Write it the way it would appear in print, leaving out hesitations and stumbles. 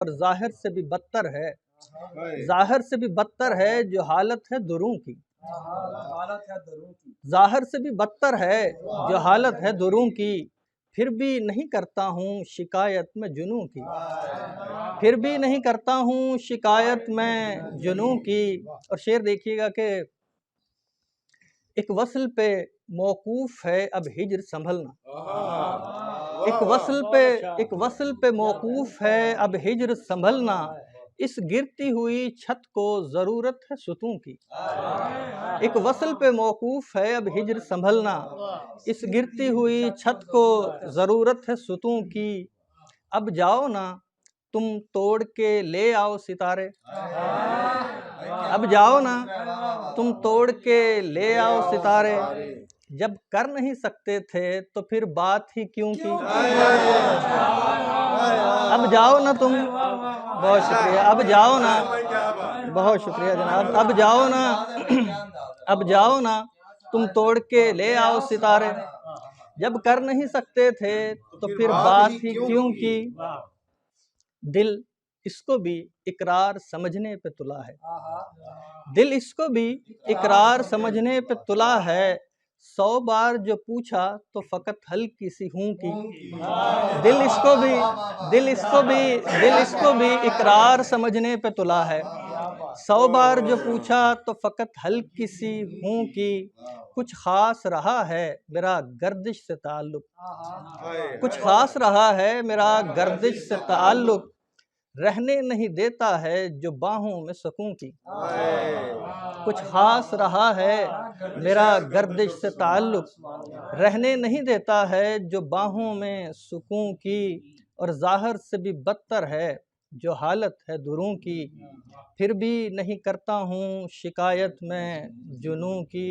और जाहिर से भी बदतर है, जाहिर से भी बदतर है जो हालत है दुरूं की, जाहिर से भी बदतर है जो हालत है दुरूं की, फिर भी नहीं करता हूँ शिकायत में जुनूं की, फिर भी नहीं करता हूँ शिकायत में जुनूं की। और शेर देखिएगा कि एक वस्ल पे मौकूफ है अब हिज्र संभलना, एक वस्ल पे मौकूफ है अब हिज्र संभलना, इस गिरती हुई छत को ज़रूरत है सुतूं की। एक वस्ल पे मौकूफ है अब हिज्र संभलना, इस गिरती हुई छत को ज़रूरत है सुतूं की। अब जाओ ना तुम तोड़ के ले आओ सितारे, अब जाओ ना तुम तोड़ के ले आओ सितारे, जब कर नहीं सकते थे तो फिर बात ही क्यों की। अब जाओ ना तुम, बहुत शुक्रिया, अब जाओ ना, बहुत शुक्रिया जनाब, अब जाओ ना अब जाओ ना तुम तोड़ के ले आओ सितारे, जब कर नहीं सकते थे तो फिर बात ही क्यों की। दिल इसको भी इकरार समझने पे तुला है, दिल इसको भी इकरार समझने पे तुला है, 100 बार जो पूछा तो फकत हल्की सी हूं की। दिल इसको भी इकरार समझने पे तुला है, 100 बार जो पूछा तो फकत हल्की सी हूं की। कुछ खास रहा है मेरा गर्दिश से ताल्लुक, कुछ खास रहा है मेरा गर्दिश से ताल्लुक, रहने नहीं देता है जो बाहों में सुकून की। कुछ खास रहा है मेरा गर्दिश से ताल्लुक, रहने नहीं देता है जो बाहों में सुकून की। और जाहिर से भी बदतर है जो हालत है दुरूं की, फिर भी नहीं करता हूँ शिकायत में जुनूं की।